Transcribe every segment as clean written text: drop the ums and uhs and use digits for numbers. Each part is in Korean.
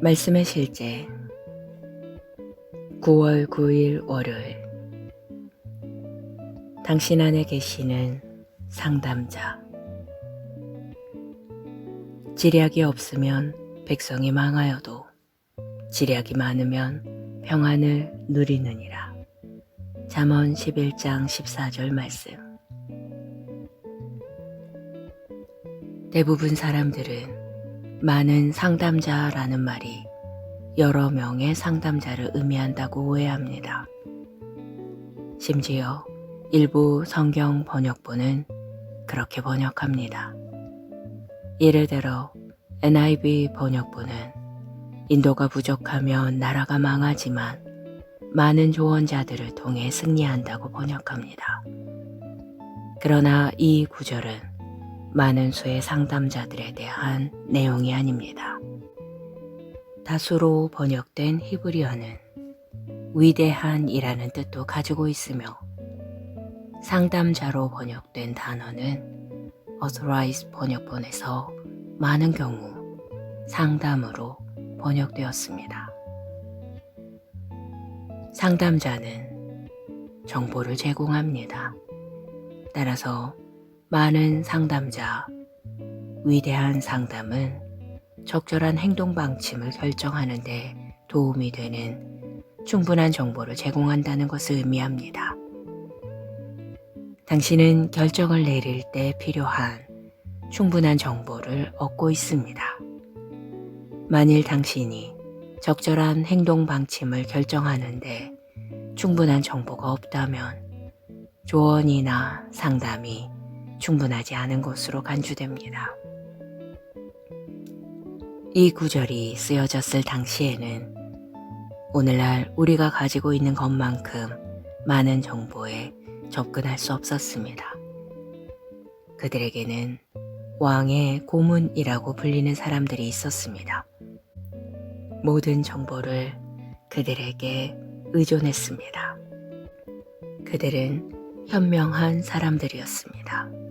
말씀의 실제 9월 9일 월요일. 당신 안에 계시는 상담자. 지략이 없으면 백성이 망하여도 지략이 많으면 평안을 누리느니라. 잠언 11장 14절 말씀. 대부분 사람들은 많은 상담자라는 말이 여러 명의 상담자를 의미한다고 오해합니다. 심지어 일부 성경 번역본은 그렇게 번역합니다. 예를 들어 NIV 번역본은 인도가 부족하면 나라가 망하지만 많은 조언자들을 통해 승리한다고 번역합니다. 그러나 이 구절은 많은 수의 상담자들에 대한 내용이 아닙니다. 다수로 번역된 히브리어는 위대한이라는 뜻도 가지고 있으며 상담자로 번역된 단어는 authorized 번역본에서 많은 경우 상담으로 번역되었습니다. 상담자는 정보를 제공합니다. 따라서 많은 상담자, 위대한 상담은 적절한 행동 방침을 결정하는 데 도움이 되는 충분한 정보를 제공한다는 것을 의미합니다. 당신은 결정을 내릴 때 필요한 충분한 정보를 얻고 있습니다. 만일 당신이 적절한 행동 방침을 결정하는데 충분한 정보가 없다면 조언이나 상담이 충분하지 않은 것으로 간주됩니다. 이 구절이 쓰여졌을 당시에는 오늘날 우리가 가지고 있는 것만큼 많은 정보에 접근할 수 없었습니다. 그들에게는 왕의 고문이라고 불리는 사람들이 있었습니다. 모든 정보를 그들에게 의존했습니다. 그들은 현명한 사람들이었습니다.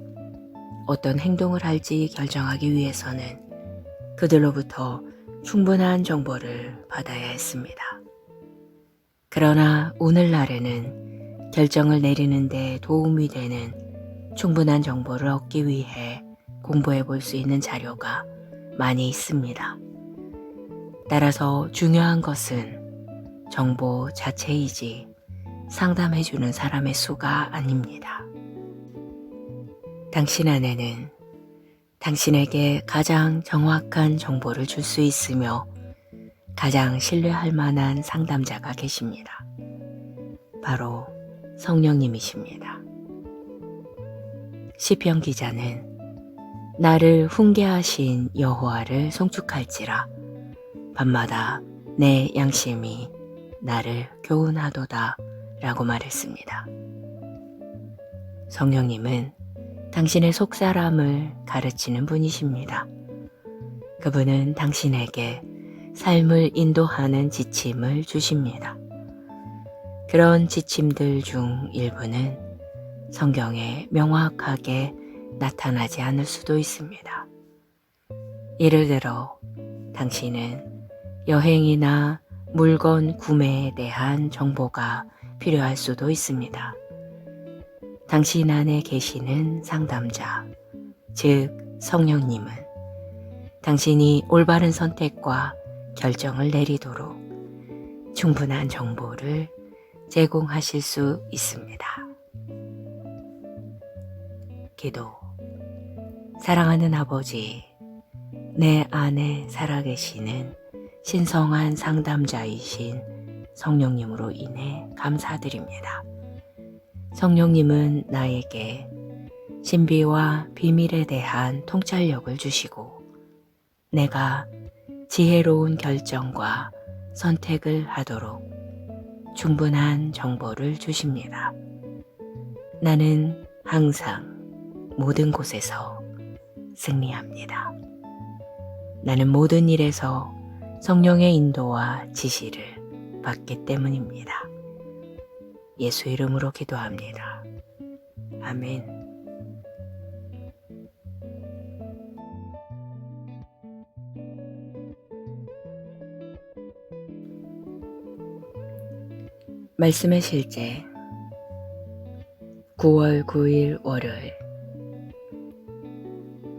어떤 행동을 할지 결정하기 위해서는 그들로부터 충분한 정보를 받아야 했습니다. 그러나 오늘날에는 결정을 내리는 데 도움이 되는 충분한 정보를 얻기 위해 공부해 볼 수 있는 자료가 많이 있습니다. 따라서 중요한 것은 정보 자체이지 상담해주는 사람의 수가 아닙니다. 당신 안에는 당신에게 가장 정확한 정보를 줄 수 있으며 가장 신뢰할 만한 상담자가 계십니다. 바로 성령님이십니다. 시편 기자는 나를 훈계하신 여호와를 송축할지라 밤마다 내 양심이 나를 교훈하도다 라고 말했습니다. 성령님은 당신의 속사람을 가르치는 분이십니다. 그분은 당신에게 삶을 인도하는 지침을 주십니다. 그런 지침들 중 일부는 성경에 명확하게 나타나지 않을 수도 있습니다. 예를 들어 당신은 여행이나 물건 구매에 대한 정보가 필요할 수도 있습니다. 당신 안에 계시는 상담자, 즉 성령님은 당신이 올바른 선택과 결정을 내리도록 충분한 정보를 제공하실 수 있습니다. 기도. 사랑하는 아버지, 내 안에 살아계시는 신성한 상담자이신 성령님으로 인해 감사드립니다. 성령님은 나에게 신비와 비밀에 대한 통찰력을 주시고 내가 지혜로운 결정과 선택을 하도록 충분한 정보를 주십니다. 나는 항상 모든 곳에서 승리합니다. 나는 모든 일에서 성령의 인도와 지시를 받기 때문입니다. 예수 이름으로 기도합니다. 아멘. 말씀의 실제 9월 9일 월요일.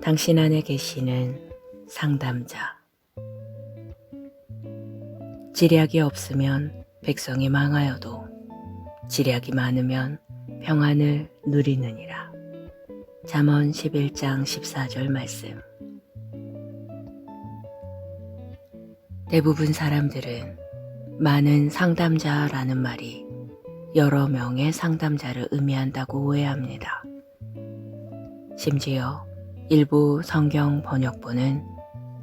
당신 안에 계시는 상담자. 지략이 없으면 백성이 망하여도 지략이 많으면 평안을 누리느니라. 잠언 11장 14절 말씀. 대부분 사람들은 많은 상담자라는 말이 여러 명의 상담자를 의미한다고 오해합니다. 심지어 일부 성경 번역본은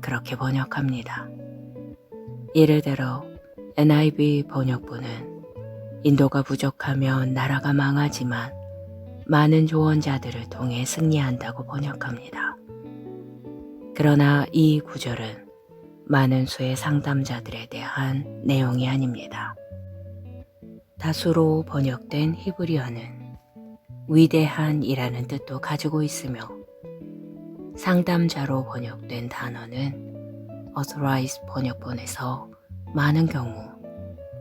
그렇게 번역합니다. 예를 들어 NIV 번역본은 인도가 부족하면 나라가 망하지만 많은 조언자들을 통해 승리한다고 번역합니다. 그러나 이 구절은 많은 수의 상담자들에 대한 내용이 아닙니다. 다수로 번역된 히브리어는 위대한이라는 뜻도 가지고 있으며 상담자로 번역된 단어는 authorized 번역본에서 많은 경우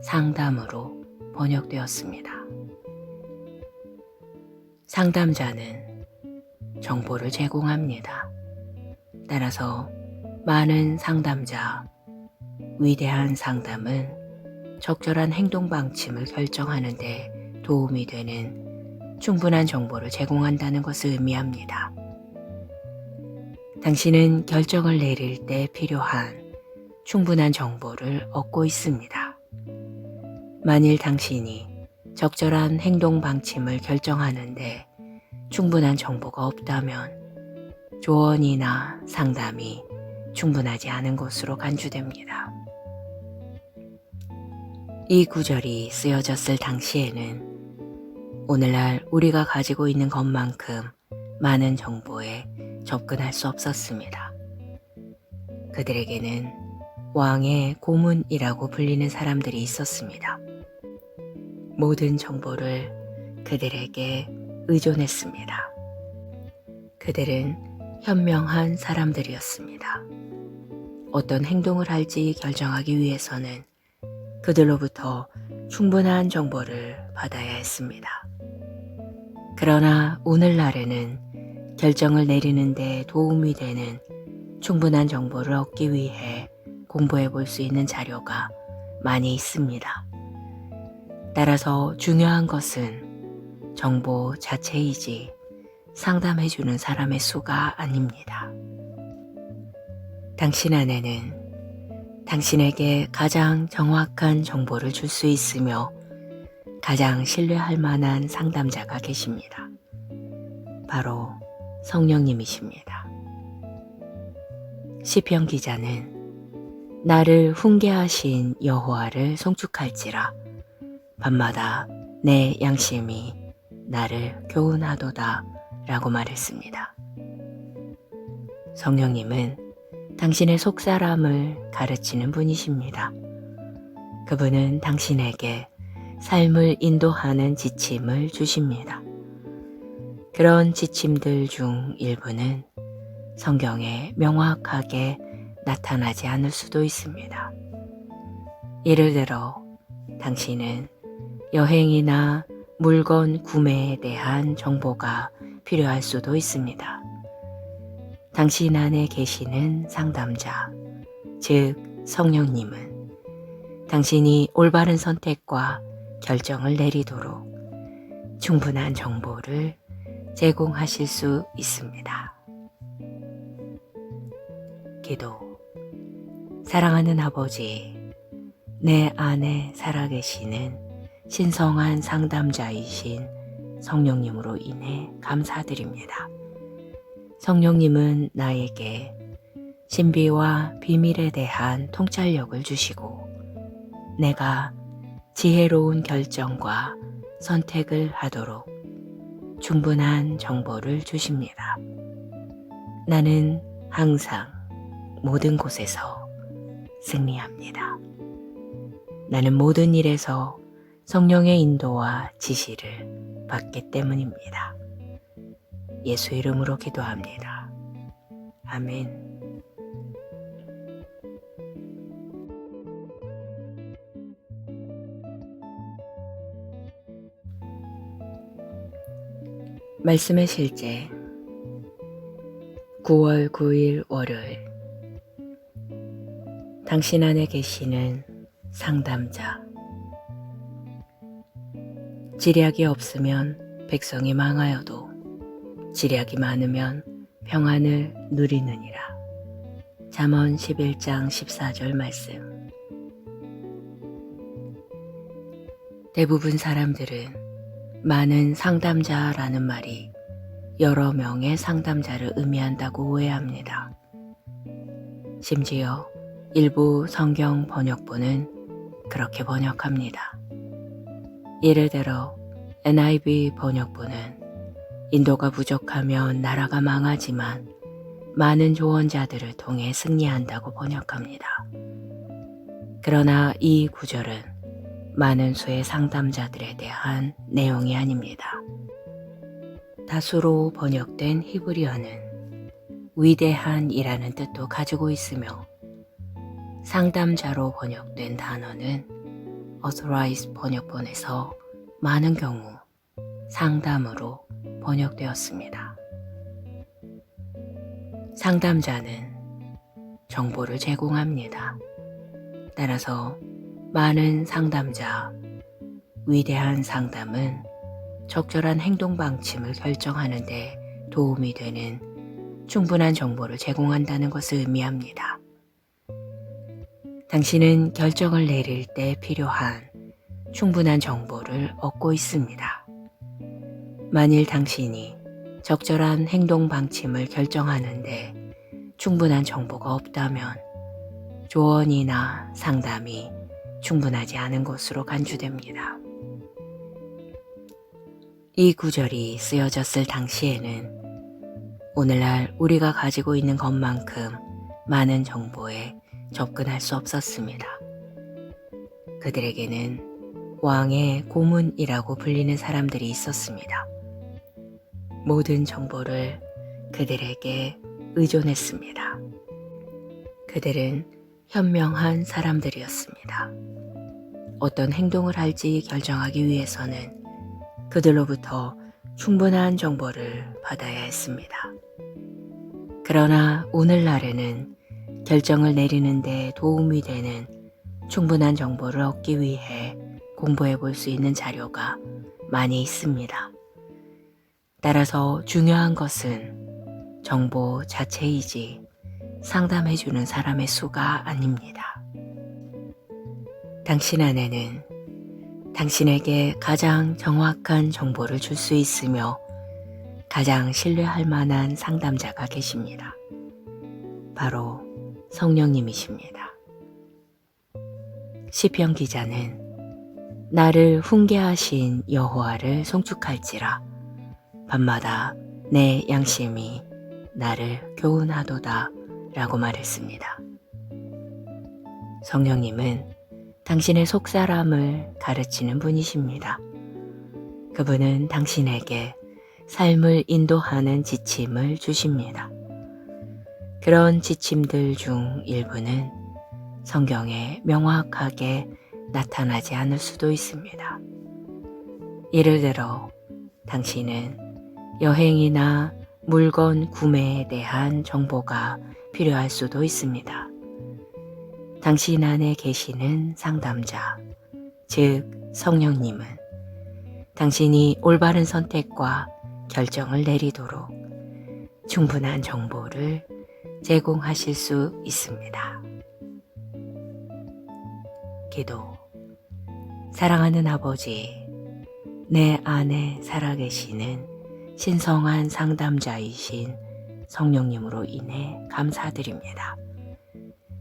상담으로 번역되었습니다. 상담자는 정보를 제공합니다. 따라서 많은 상담자, 위대한 상담은 적절한 행동 방침을 결정하는 데 도움이 되는 충분한 정보를 제공한다는 것을 의미합니다. 당신은 결정을 내릴 때 필요한 충분한 정보를 얻고 있습니다. 만일 당신이 적절한 행동 방침을 결정하는데 충분한 정보가 없다면 조언이나 상담이 충분하지 않은 것으로 간주됩니다. 이 구절이 쓰여졌을 당시에는 오늘날 우리가 가지고 있는 것만큼 많은 정보에 접근할 수 없었습니다. 그들에게는 왕의 고문이라고 불리는 사람들이 있었습니다. 모든 정보를 그들에게 의존했습니다. 그들은 현명한 사람들이었습니다. 어떤 행동을 할지 결정하기 위해서는 그들로부터 충분한 정보를 받아야 했습니다. 그러나 오늘날에는 결정을 내리는 데 도움이 되는 충분한 정보를 얻기 위해 공부해 볼 수 있는 자료가 많이 있습니다. 따라서 중요한 것은 정보 자체이지 상담해주는 사람의 수가 아닙니다. 당신 안에는 당신에게 가장 정확한 정보를 줄 수 있으며 가장 신뢰할 만한 상담자가 계십니다. 바로 성령님이십니다. 시편 기자는 나를 훈계하신 여호와를 송축할지라 밤마다 내 양심이 나를 교훈하도다 라고 말했습니다. 성령님은 당신의 속사람을 가르치는 분이십니다. 그분은 당신에게 삶을 인도하는 지침을 주십니다. 그런 지침들 중 일부는 성경에 명확하게 나타나지 않을 수도 있습니다. 예를 들어 당신은 여행이나 물건 구매에 대한 정보가 필요할 수도 있습니다. 당신 안에 계시는 상담자, 즉 성령님은 당신이 올바른 선택과 결정을 내리도록 충분한 정보를 제공하실 수 있습니다. 기도. 사랑하는 아버지, 내 안에 살아계시는 신성한 상담자이신 성령님으로 인해 감사드립니다. 성령님은 나에게 신비와 비밀에 대한 통찰력을 주시고 내가 지혜로운 결정과 선택을 하도록 충분한 정보를 주십니다. 나는 항상 모든 곳에서 승리합니다. 나는 모든 일에서 성령의 인도와 지시를 받기 때문입니다. 예수 이름으로 기도합니다. 아멘. 말씀의 실제 9월 9일 월요일. 당신 안에 계시는 상담자. 지략이 없으면 백성이 망하여도 지략이 많으면 평안을 누리느니라. 잠언 11장 14절 말씀. 대부분 사람들은 많은 상담자라는 말이 여러 명의 상담자를 의미한다고 오해합니다. 심지어 일부 성경 번역본은 그렇게 번역합니다. 예를 들어 NIV 번역본은 인도가 부족하면 나라가 망하지만 많은 조언자들을 통해 승리한다고 번역합니다. 그러나 이 구절은 많은 수의 상담자들에 대한 내용이 아닙니다. 다수로 번역된 히브리어는 위대한이라는 뜻도 가지고 있으며 상담자로 번역된 단어는 authorized 번역본에서 많은 경우 상담으로 번역되었습니다. 상담자는 정보를 제공합니다. 따라서 많은 상담자, 위대한 상담은 적절한 행동 방침을 결정하는 데 도움이 되는 충분한 정보를 제공한다는 것을 의미합니다. 당신은 결정을 내릴 때 필요한 충분한 정보를 얻고 있습니다. 만일 당신이 적절한 행동 방침을 결정하는데 충분한 정보가 없다면 조언이나 상담이 충분하지 않은 것으로 간주됩니다. 이 구절이 쓰여졌을 당시에는 오늘날 우리가 가지고 있는 것만큼 많은 정보에 접근할 수 없었습니다. 그들에게는 왕의 고문이라고 불리는 사람들이 있었습니다. 모든 정보를 그들에게 의존했습니다. 그들은 현명한 사람들이었습니다. 어떤 행동을 할지 결정하기 위해서는 그들로부터 충분한 정보를 받아야 했습니다. 그러나 오늘날에는 결정을 내리는 데 도움이 되는 충분한 정보를 얻기 위해 공부해 볼 수 있는 자료가 많이 있습니다. 따라서 중요한 것은 정보 자체이지 상담해주는 사람의 수가 아닙니다. 당신 안에는 당신에게 가장 정확한 정보를 줄 수 있으며 가장 신뢰할 만한 상담자가 계십니다. 바로 성령님이십니다. 시편 기자는 나를 훈계하신 여호와를 송축할지라 밤마다 내 양심이 나를 교훈하도다 라고 말했습니다. 성령님은 당신의 속사람을 가르치는 분이십니다. 그분은 당신에게 삶을 인도하는 지침을 주십니다. 그런 지침들 중 일부는 성경에 명확하게 나타나지 않을 수도 있습니다. 예를 들어 당신은 여행이나 물건 구매에 대한 정보가 필요할 수도 있습니다. 당신 안에 계시는 상담자, 즉 성령님은 당신이 올바른 선택과 결정을 내리도록 충분한 정보를 제공하실 수 있습니다. 기도. 사랑하는 아버지, 내 안에 살아계시는 신성한 상담자이신 성령님으로 인해 감사드립니다.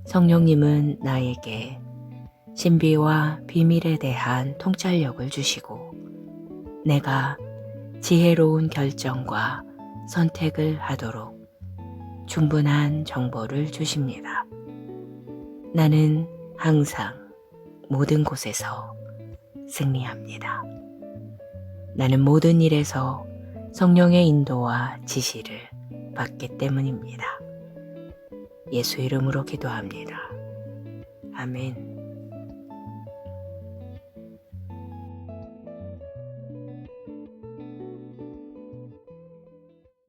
성령님은 나에게 신비와 비밀에 대한 통찰력을 주시고 내가 지혜로운 결정과 선택을 하도록 충분한 정보를 주십니다. 나는 항상 모든 곳에서 승리합니다. 나는 모든 일에서 성령의 인도와 지시를 받기 때문입니다. 예수 이름으로 기도합니다. 아멘.